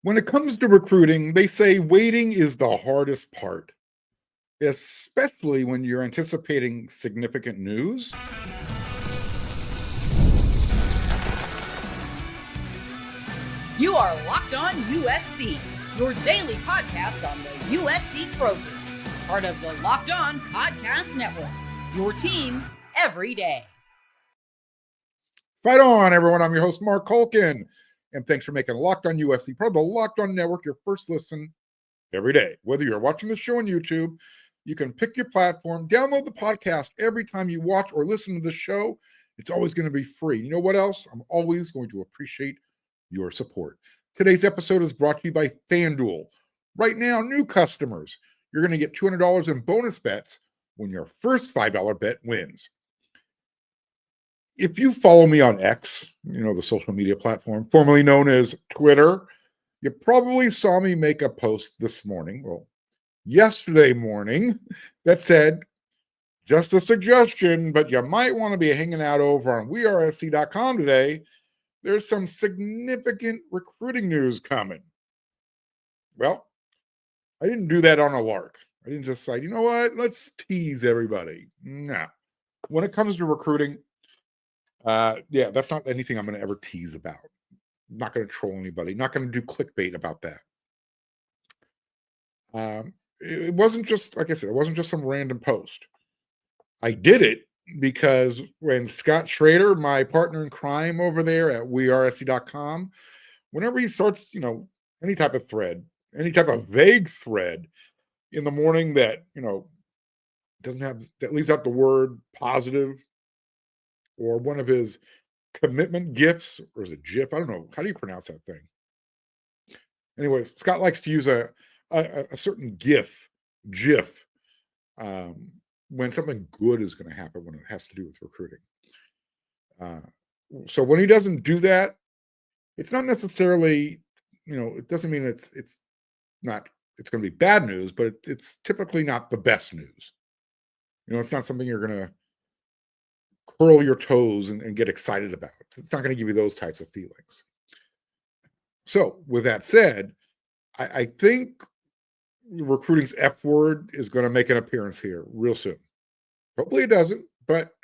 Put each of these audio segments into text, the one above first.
When it comes to recruiting, they say waiting is the hardest part, especially when you're anticipating significant news. You are Locked On USC, your daily podcast on the USC Trojans, part of the Locked On Podcast Network, your team every day. Fight on, everyone. I'm your host, Mark Culkin, and thanks for making Locked On USC, part of the Locked On Network, your first listen every day. Whether you're watching the show on YouTube, you can pick your platform, download the podcast every time you watch or listen to the show. It's always going to be free. You know what else? I'm always going to appreciate your support. Today's episode is brought to you by FanDuel. Right now, new customers, you're going to get $200 in bonus bets when your first $5 bet wins. If you follow me on X, the social media platform formerly known as Twitter, you probably saw me make a post this morning, yesterday morning, that said, just a suggestion, but you might want to be hanging out over on wearesc.com today. There's some significant recruiting news coming. Well, I didn't do that on a lark. I didn't just say, you know what, let's tease everybody. No. When it comes to recruiting, that's not anything I'm going to ever tease about. I'm not going to troll anybody. Not going to do clickbait about that. It wasn't just, like I said, it wasn't just some random post. I did it because when Scott Schrader, my partner in crime over there at wearesc.com, whenever he starts, any type of thread, any type of vague thread in the morning that, that leaves out the word positive, or one of his commitment gifs, or is it GIF? I don't know. How do you pronounce that thing? Anyways, Scott likes to use a certain GIF, when something good is going to happen, when it has to do with recruiting. So when he doesn't do that, it's not necessarily, it doesn't mean it's going to be bad news, but it's typically not the best news. It's not something you're going to curl your toes and get excited about. It's not going to give you those types of feelings. So with that said, I think recruiting's F word is going to make an appearance here real soon. Hopefully it doesn't, but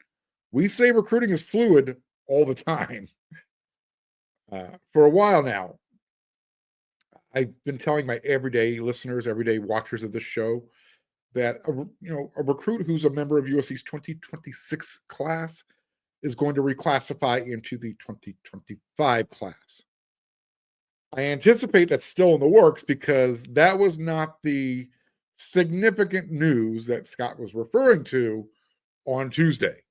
we say recruiting is fluid all the time. For a while now, I've been telling my everyday listeners, everyday watchers of this show, that a recruit who's a member of USC's 2026 class is going to reclassify into the 2025 class. I anticipate that's still in the works because that was not the significant news that Scott was referring to on Tuesday.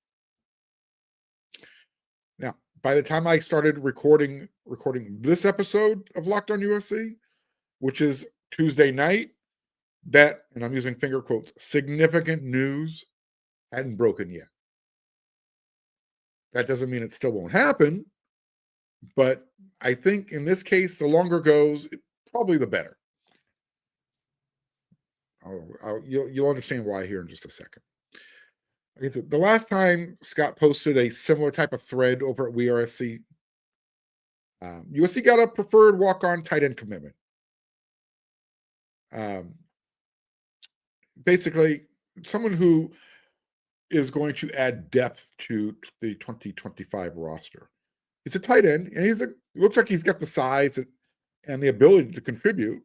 Now, by the time I started recording this episode of Locked On USC, which is Tuesday night, that, and I'm using finger quotes, significant news hadn't broken yet. That doesn't mean it still won't happen, but I think in this case, the longer goes, probably the better. You'll understand why here in just a second. Like I said, the last time Scott posted a similar type of thread over at WeRSC, USC got a preferred walk-on tight end commitment. Basically, someone who is going to add depth to the 2025 roster. He's a tight end, and looks like he's got the size and the ability to contribute,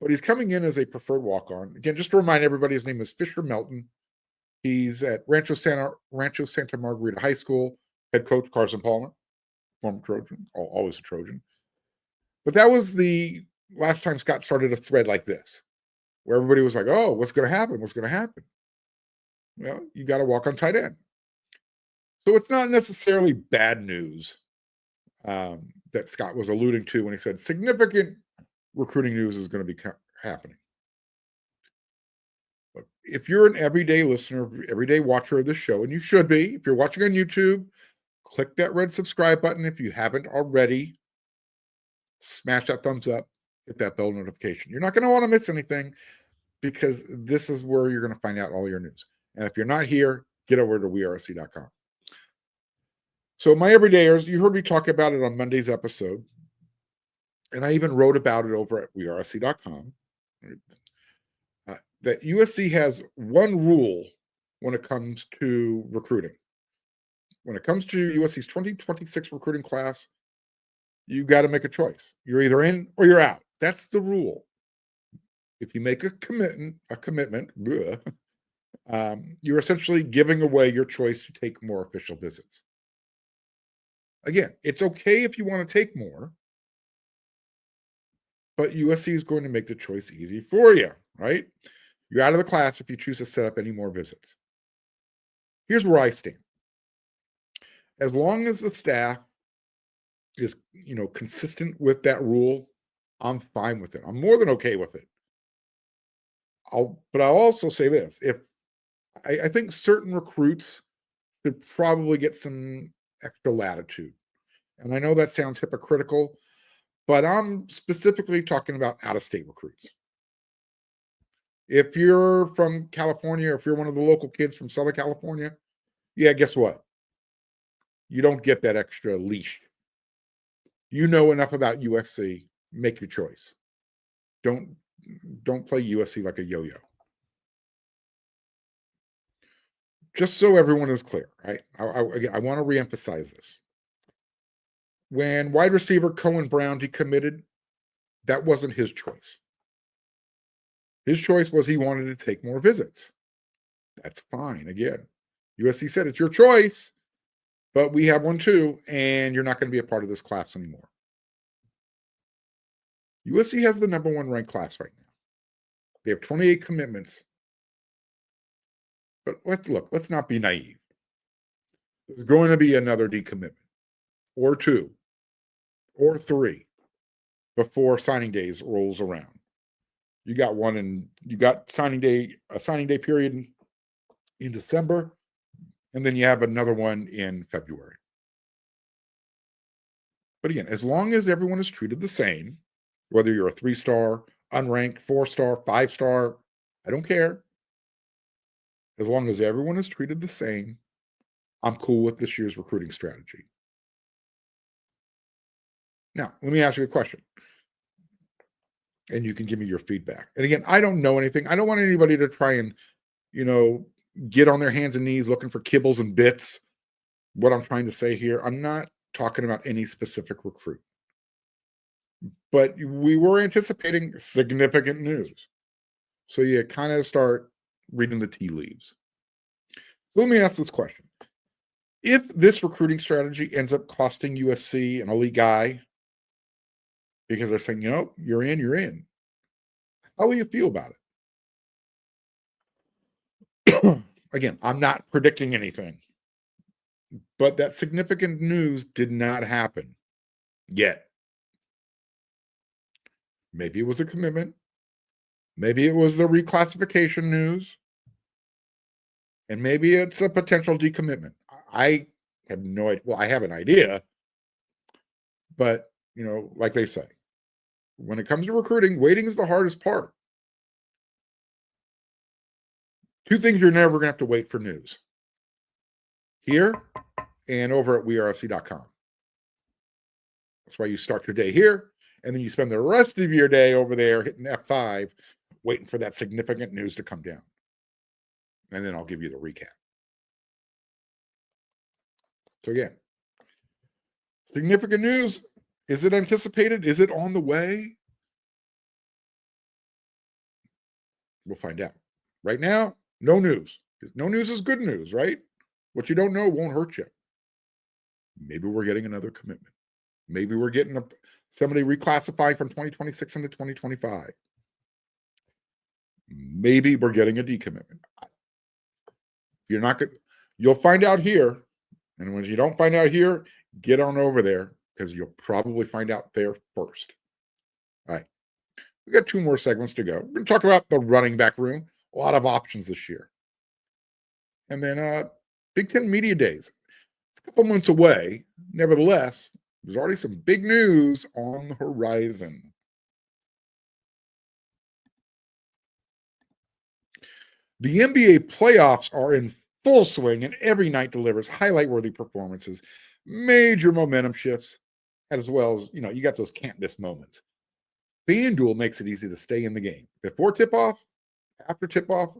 but he's coming in as a preferred walk-on. Again, just to remind everybody, his name is Fisher Melton. He's at Rancho Santa Margarita High School. Head coach Carson Palmer, former Trojan, always a Trojan. But that was the last time Scott started a thread like this, where everybody was like, oh, what's going to happen? What's going to happen? Well, you got to walk on tight end. So it's not necessarily bad news that Scott was alluding to when he said significant recruiting news is going to be happening. But if you're an everyday listener, everyday watcher of this show, and you should be, if you're watching on YouTube, click that red subscribe button if you haven't already. Smash that thumbs up, hit that bell notification. You're not going to want to miss anything because this is where you're going to find out all your news. And if you're not here, get over to wearesc.com. So my everydayers, you heard me talk about it on Monday's episode. and I even wrote about it over at wersc.com, that USC has one rule when it comes to recruiting. When it comes to USC's 2026 recruiting class, you got to make a choice. You're either in or you're out. That's the rule. If you make a commitment, you're essentially giving away your choice to take more official visits. Again, it's okay if you want to take more, but USC is going to make the choice easy for you, right? You're out of the class if you choose to set up any more visits. Here's where I stand. As long as the staff is, consistent with that rule, I'm fine with it. I'm more than okay with it. But I'll also say this: if I think certain recruits should probably get some extra latitude, and I know that sounds hypocritical, but I'm specifically talking about out-of-state recruits. If you're from California, if you're one of the local kids from Southern California, yeah, guess what? You don't get that extra leash. You know enough about USC. Make your choice. Don't play USC like a yo-yo. Just so everyone is clear, right? I want to reemphasize this. When wide receiver Cohen Brown decommitted, that wasn't his choice. His choice was he wanted to take more visits. That's fine. Again, USC said it's your choice, but we have one too, and you're not going to be a part of this class anymore. USC has the number 1 ranked class right now. They have 28 commitments. But let's not be naive. There's going to be another decommitment, or 2, or 3 before signing days rolls around. You got a signing day period in December, and then you have another one in February. But again, as long as everyone is treated the same, whether you're a 3-star, unranked, 4-star, 5-star, I don't care. As long as everyone is treated the same, I'm cool with this year's recruiting strategy. Now, let me ask you a question, and you can give me your feedback. And again, I don't know anything. I don't want anybody to try and, get on their hands and knees looking for kibbles and bits. What I'm trying to say here, I'm not talking about any specific recruit. But we were anticipating significant news. So you kind of start reading the tea leaves. Let me ask this question. If this recruiting strategy ends up costing USC an elite guy, because they're saying, you're in, how will you feel about it? Again, I'm not predicting anything, but that significant news did not happen yet. Maybe it was a commitment. Maybe it was the reclassification news. And maybe it's a potential decommitment. I have no idea. Well, I have an idea. But, like they say, when it comes to recruiting, waiting is the hardest part. 2 things you're never going to have to wait for news. Here and over at wersc.com. That's why you start your day here, and then you spend the rest of your day over there hitting F5, waiting for that significant news to come down. And then I'll give you the recap. So again, significant news. Is it anticipated? Is it on the way? We'll find out. Right now, no news. No news is good news, right? What you don't know won't hurt you. Maybe we're getting another commitment. Maybe we're getting somebody reclassifying from 2026 into 2025. Maybe we're getting a decommitment. You're not good. You'll find out here. And when you don't find out here, get on over there, because you'll probably find out there first. All right. We got 2 more segments to go. We're going to talk about the running back room. A lot of options this year. And then Big Ten Media Days. It's a couple months away. Nevertheless, there's already some big news on the horizon. The NBA playoffs are in full swing, and every night delivers highlight-worthy performances, major momentum shifts, as well as, you got those can't miss moments. FanDuel makes it easy to stay in the game. Before tip-off, after tip-off,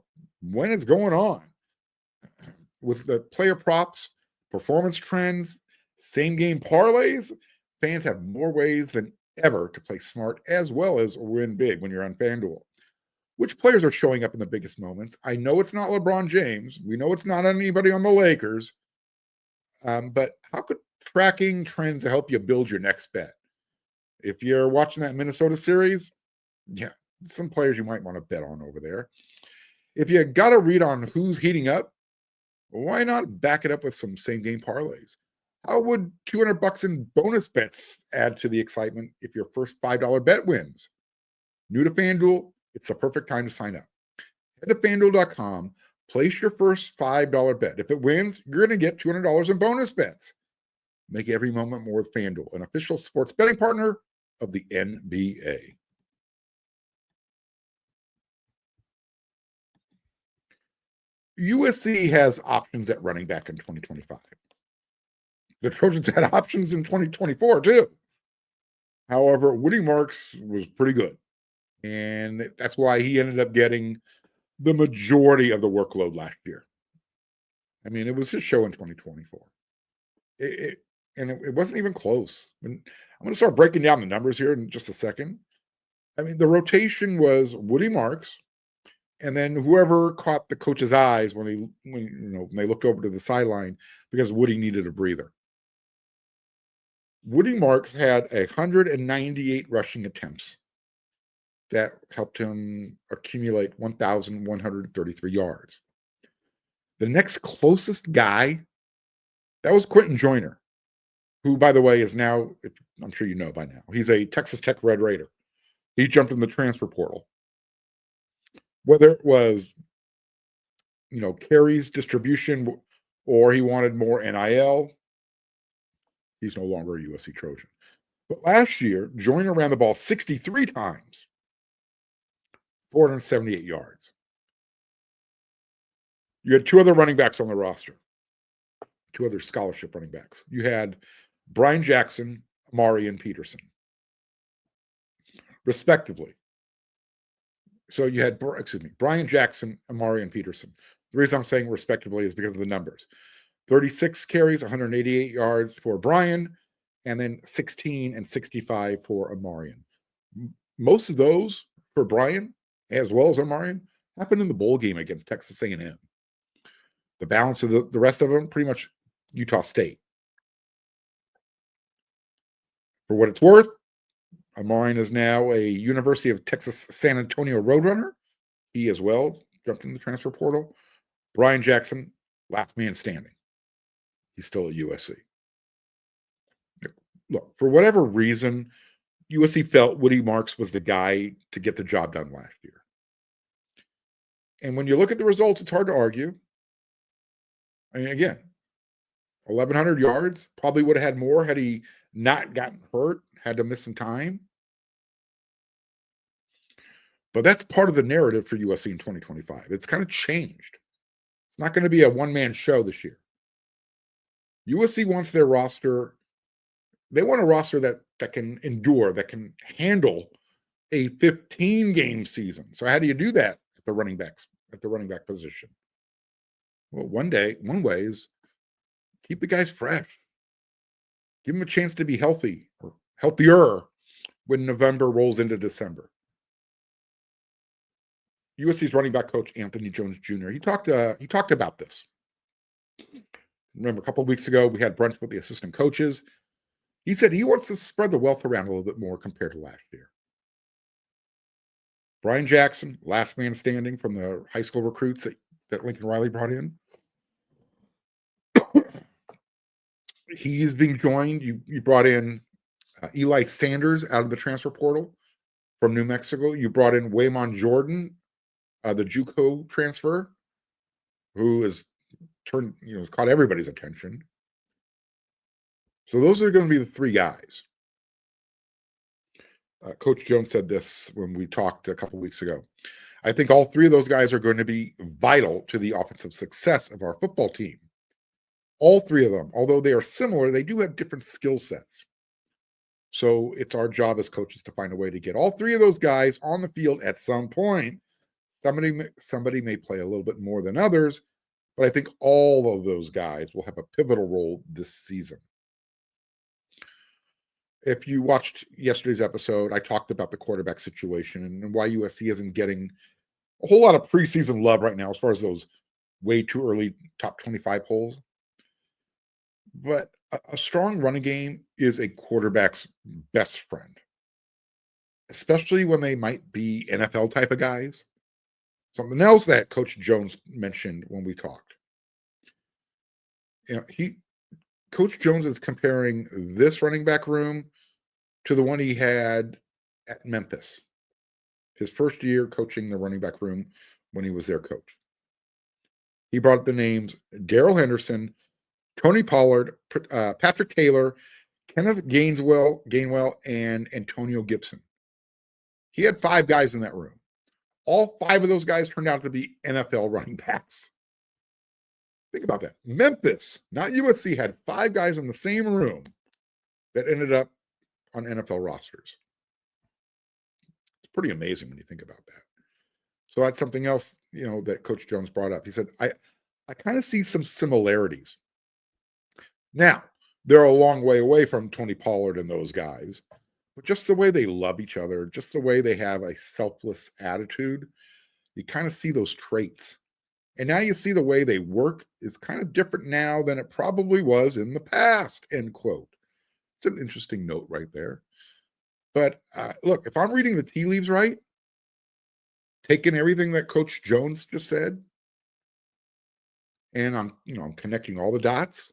when it's going on. With the player props, performance trends, same-game parlays, fans have more ways than ever to play smart as well as win big when you're on FanDuel. Which players are showing up in the biggest moments? I know it's not LeBron James. We know it's not anybody on the Lakers. But how could tracking trends help you build your next bet? If you're watching that Minnesota series, yeah, some players you might want to bet on over there. If you got a read on who's heating up, why not back it up with some same-game parlays? How would $200 in bonus bets add to the excitement if your first $5 bet wins? New to FanDuel, it's the perfect time to sign up. Head to FanDuel.com, place your first $5 bet. If it wins, you're going to get $200 in bonus bets. Make every moment more with FanDuel, an official sports betting partner of the NBA. USC has options at running back in 2025. The Trojans had options in 2024 too. However, Woody Marks was pretty good, and that's why he ended up getting the majority of the workload last year. I mean, it was his show in 2024. It wasn't even close. I'm going to start breaking down the numbers here in just a second. I mean, the rotation was Woody Marks, and then whoever caught the coach's eyes when they looked over to the sideline because Woody needed a breather. Woody Marks had 198 rushing attempts. That helped him accumulate 1,133 yards. The next closest guy, that was Quentin Joyner, who, by the way, is now, I'm sure you know by now, he's a Texas Tech Red Raider. He jumped in the transfer portal. Whether it was, carries, distribution, or he wanted more NIL, he's no longer a USC Trojan. But last year, Joyner ran the ball 63 times, 478 yards. You had two other running backs on the roster, two other scholarship running backs. You had Brian Jackson, Amari, and Peterson, respectively. So you had, Brian Jackson, Amari, and Peterson. The reason I'm saying respectively is because of the numbers. 36 carries, 188 yards for Brian, and then 16 and 65 for Amarian. Most of those for Brian, as well as Amarian, happened in the bowl game against Texas A&M. The balance of the rest of them, pretty much Utah State. For what it's worth, Amarian is now a University of Texas San Antonio Roadrunner. He as well jumped in the transfer portal. Brian Jackson, last man standing. He's still at USC. Look, for whatever reason, USC felt Woody Marks was the guy to get the job done last year. And when you look at the results, it's hard to argue. I mean, again, 1,100 yards, probably would have had more had he not gotten hurt, had to miss some time. But that's part of the narrative for USC in 2025. It's kind of changed. It's not going to be a one-man show this year. USC wants their roster. They want a roster that can endure, that can handle a 15-game season. So how do you do that at the running back position? Well, one way is keep the guys fresh. Give them a chance to be healthy or healthier when November rolls into December. USC's running back coach, Anthony Jones Jr., he talked about this. Remember, a couple of weeks ago, we had brunch with the assistant coaches. He said he wants to spread the wealth around a little bit more compared to last year. Brian Jackson, last man standing from the high school recruits that Lincoln Riley brought in. He's being joined. You brought in Eli Sanders out of the transfer portal from New Mexico. You brought in Waymon Jordan, the JUCO transfer, who has caught everybody's attention. So those are going to be the three guys. Coach Jones said this when we talked a couple weeks ago. I think all three of those guys are going to be vital to the offensive success of our football team. All three of them, although they are similar, they do have different skill sets. So it's our job as coaches to find a way to get all three of those guys on the field at some point. Somebody may play a little bit more than others, but I think all of those guys will have a pivotal role this season. If you watched yesterday's episode, I talked about the quarterback situation and why USC isn't getting a whole lot of preseason love right now as far as those way too early top 25 polls. But a strong running game is a quarterback's best friend, especially when they might be NFL type of guys. Something else that Coach Jones mentioned when we talked. Coach Jones is comparing this running back room to the one he had at Memphis, his first year coaching the running back room when he was their coach. He brought up the names Darrell Henderson, Tony Pollard, Patrick Taylor, Kenneth Gainwell, and Antonio Gibson. He had 5 guys in that room. All 5 of those guys turned out to be NFL running backs. Think about that. Memphis, not USC, had 5 guys in the same room that ended up on NFL rosters. It's pretty amazing when you think about that. So that's something else, that Coach Jones brought up. He said, I kind of see some similarities. Now, they're a long way away from Tony Pollard and those guys, but just the way they love each other, just the way they have a selfless attitude, you kind of see those traits. And now you see the way they work is kind of different now than it probably was in the past, end quote. It's an interesting note right there. But look, if I'm reading the tea leaves right, taking everything that Coach Jones just said, and I'm connecting all the dots.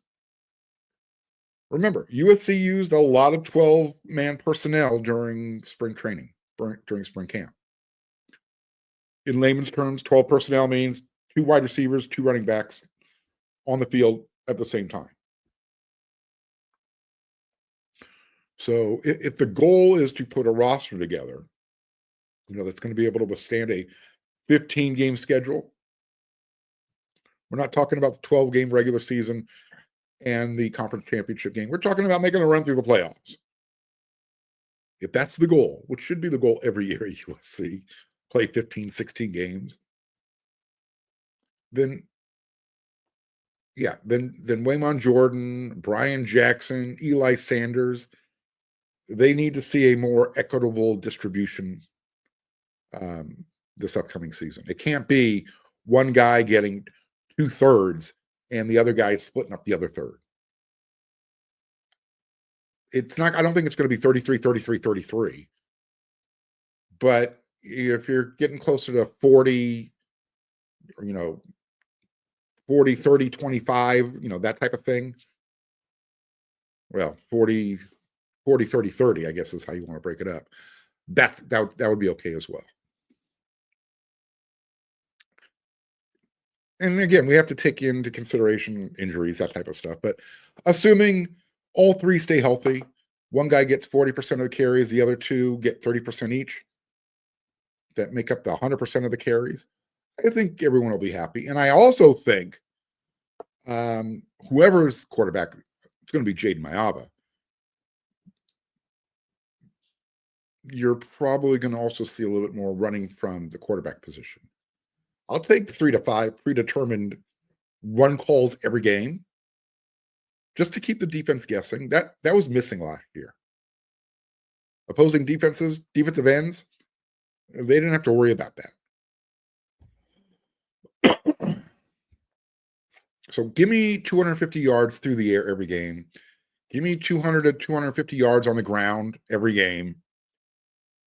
Remember, USC used a lot of 12-man personnel during spring training, during spring camp. In layman's terms, 12 personnel means 2 wide receivers, 2 running backs on the field at the same time. So if the goal is to put a roster together, that's going to be able to withstand a 15-game schedule. We're not talking about the 12-game regular season and the conference championship game. We're talking about making a run through the playoffs. If that's the goal, which should be the goal every year at USC, play 15, 16 games, then Waymon Jordan, Brian Jackson, Eli Sanders, they need to see a more equitable distribution this upcoming season. It can't be one guy getting 2/3 and the other guy splitting up the other third. I don't think it's going to be 33, 33, 33. But if you're getting closer to 40, 40, 30, 25, that type of thing. Well, 40, 30, 30, I guess is how you want to break it up. That would be okay as well. And again, we have to take into consideration injuries, that type of stuff. But assuming all 3 stay healthy, one guy gets 40% of the carries, the other 2 get 30% each, that make up the 100% of the carries, I think everyone will be happy. And I also think whoever's quarterback, it's going to be Jaden Mayava. You're probably going to also see a little bit more running from the quarterback position. I'll take 3 to 5 predetermined run calls every game just to keep the defense guessing. That was missing last year. Opposing defensive ends, they didn't have to worry about that. So give me 250 yards through the air every game. Give me 200 to 250 yards on the ground every game.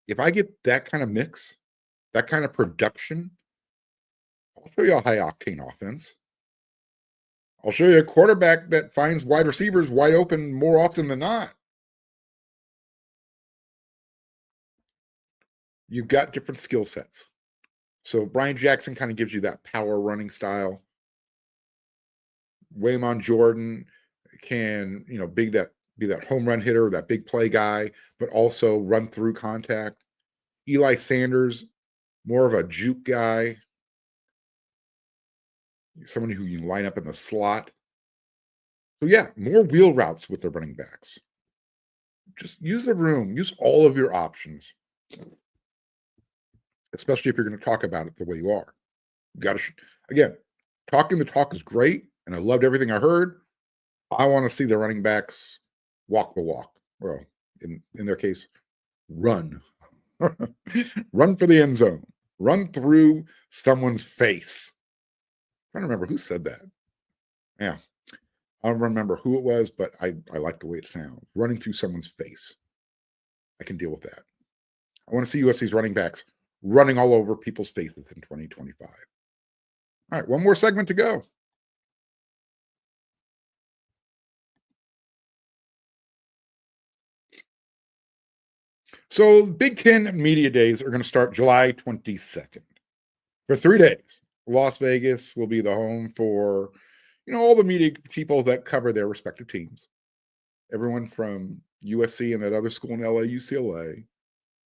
If I get that kind of mix, that kind of production, I'll show you a high-octane offense. I'll show you a quarterback that finds wide receivers wide open more often than not. You've got different skill sets. So Brian Jackson kind of gives you that power running style. Waymon Jordan can, be that home run hitter, that big play guy, but also run through contact. Eli Sanders, more of a juke guy, someone who you can line up in the slot. So yeah, more wheel routes with the running backs. just use the room, use all of your options, especially if you're going to talk about it the way you are. You got to, again, talking the talk is great, and I loved everything I heard. I want to see the running backs walk the walk. Well, in their case, run. Run for the end zone. Run through someone's face. I'm trying to remember who said that. Yeah. I don't remember who it was, but I like the way it sounds. Running through someone's face. I can deal with that. I want to see USC's running backs running all over people's faces in 2025. All right, one more segment to go. So Big Ten Media Days are going to start July 22nd. For 3 days, Las Vegas will be the home for, all the media people that cover their respective teams. Everyone from USC and that other school in LA, UCLA.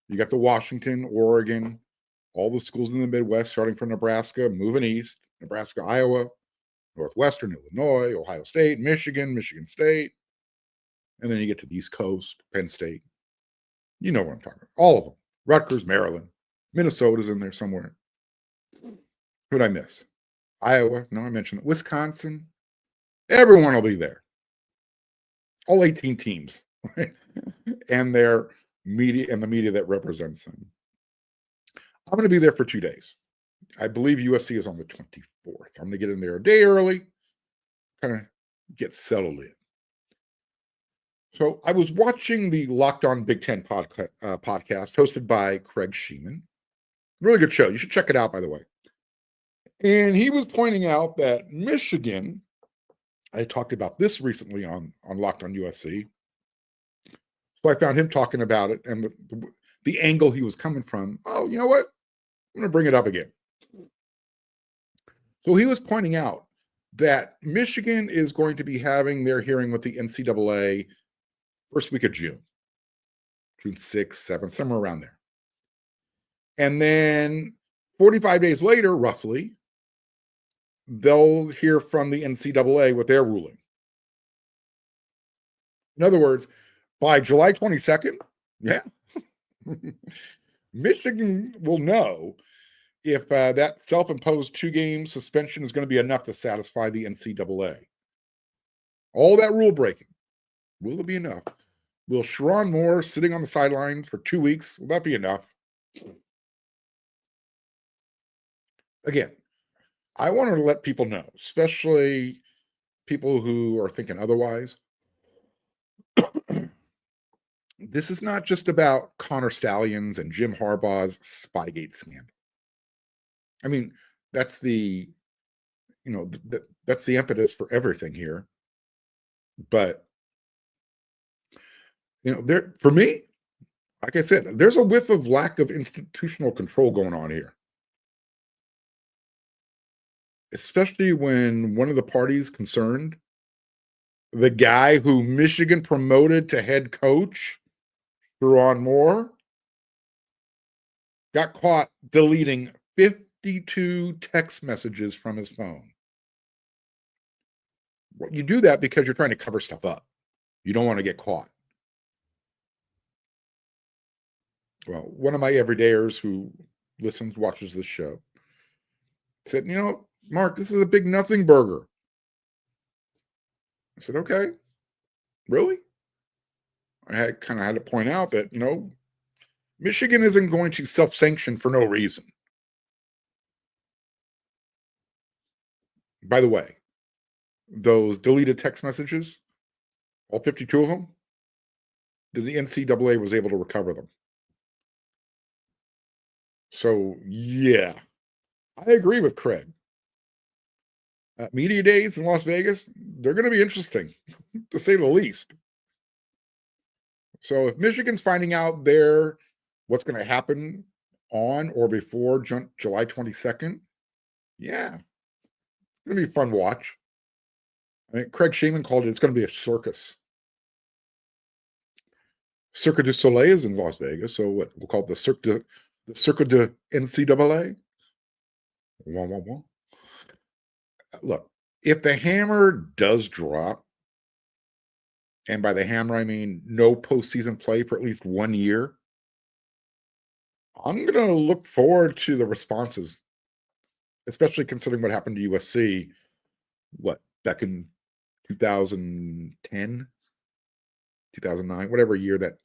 You got the Washington, Oregon, all the schools in the Midwest, starting from Nebraska, moving east, Nebraska, Iowa, Northwestern, Illinois, Ohio State, Michigan, Michigan State. And then you get to the East Coast, Penn State. You know what I'm talking about. All of them. Rutgers, Maryland. Minnesota's in there somewhere. Who'd I miss? Iowa. No, I mentioned it. Wisconsin. Everyone will be there. All 18 teams. Right? And their media and the media that represents them. I'm going to be there for 2 days. I believe USC is on the 24th. I'm going to get in there a day early, kind of get settled in. So I was watching the Locked On Big Ten podcast hosted by Craig Sheeman. Really good show. You should check it out, by the way. And he was pointing out that Michigan, I talked about this recently on Locked On USC. So I found him talking about it and the angle he was coming from. Oh, you know what? I'm going to bring it up again. So he was pointing out that Michigan is going to be having their hearing with the NCAA first week of June 6th, 7th, somewhere around there. And then 45 days later, roughly, they'll hear from the NCAA with their ruling. In other words, by July 22nd, yeah, Michigan will know if that self-imposed 2-game suspension is going to be enough to satisfy the NCAA. All that rule breaking, will it be enough? Will Sharon Moore sitting on the sideline for 2 weeks, will that be enough? Again, I want to let people know, especially people who are thinking otherwise. This is not just about Connor Stallions and Jim Harbaugh's Spygate scandal. I mean, that's the, that's the impetus for everything here. But, there, for me, like I said, there's a whiff of lack of institutional control going on here. Especially when one of the parties concerned, the guy who Michigan promoted to head coach, Sharon Moore, got caught deleting 52 text messages from his phone. Well, you do that because you're trying to cover stuff up. You don't want to get caught. Well, one of my everydayers who listens, watches this show, said, Mark, this is a big nothing burger. I said, okay, really? I kind of had to point out that, Michigan isn't going to self-sanction for no reason. By the way, those deleted text messages, all 52 of them, the NCAA was able to recover them. So, yeah, I agree with Craig. Media days in Las Vegas, they're going to be interesting, to say the least. So if Michigan's finding out what's going to happen on or before July 22nd, yeah, it's going to be a fun watch. I mean, Craig Sheeman called it's going to be a circus. Cirque du Soleil is in Las Vegas, so what we'll call it the Cirque du NCAA. Wah, wah, wah. Look, if the hammer does drop, and by the hammer, I mean no postseason play for at least 1 year, I'm going to look forward to the responses, especially considering what happened to USC, back in 2010, 2009, whatever year that,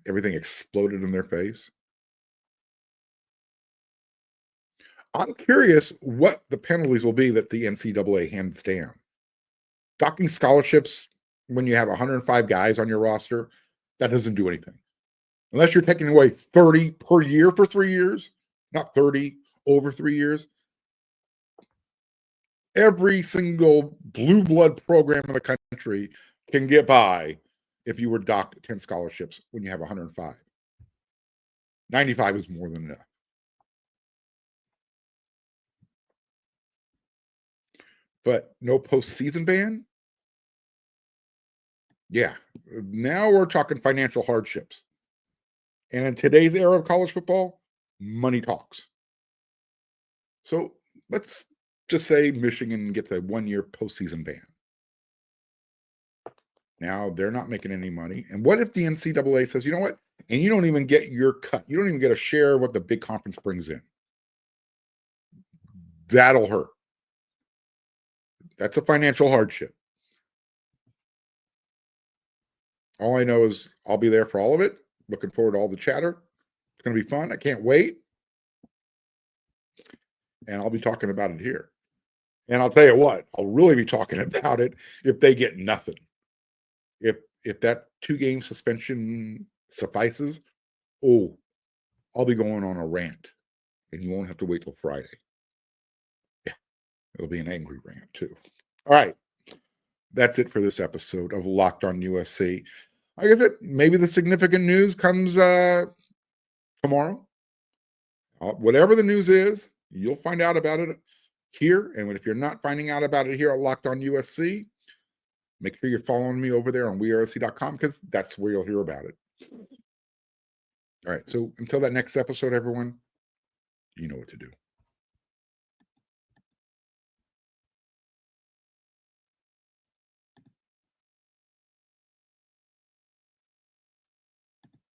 everything exploded in their face. I'm curious what the penalties will be that the NCAA hands down. Docking scholarships when you have 105 guys on your roster, that doesn't do anything. Unless you're taking away 30 per year for 3 years, not 30 over 3 years. Every single blue blood program in the country can get by if you were docked 10 scholarships when you have 105. 95 is more than enough. But no postseason ban? Yeah. Now we're talking financial hardships. And in today's era of college football, money talks. So let's just say Michigan gets a 1-year postseason ban. Now they're not making any money. And what if the NCAA says, you know what? And you don't even get your cut. You don't even get a share of what the big conference brings in. That'll hurt. That's a financial hardship. All I know is I'll be there for all of it. Looking forward to all the chatter. It's going to be fun. I can't wait. And I'll be talking about it here. And I'll tell you what, I'll really be talking about it if they get nothing. If that 2-game suspension suffices, I'll be going on a rant. And you won't have to wait till Friday. Yeah, it'll be an angry rant too. All right. That's it for this episode of Locked on USC. Like I said, maybe the significant news comes tomorrow. Whatever the news is, you'll find out about it here. And if you're not finding out about it here at Locked on USC, make sure you're following me over there on weareusc.com because that's where you'll hear about it. All right. So until that next episode, everyone, you know what to do.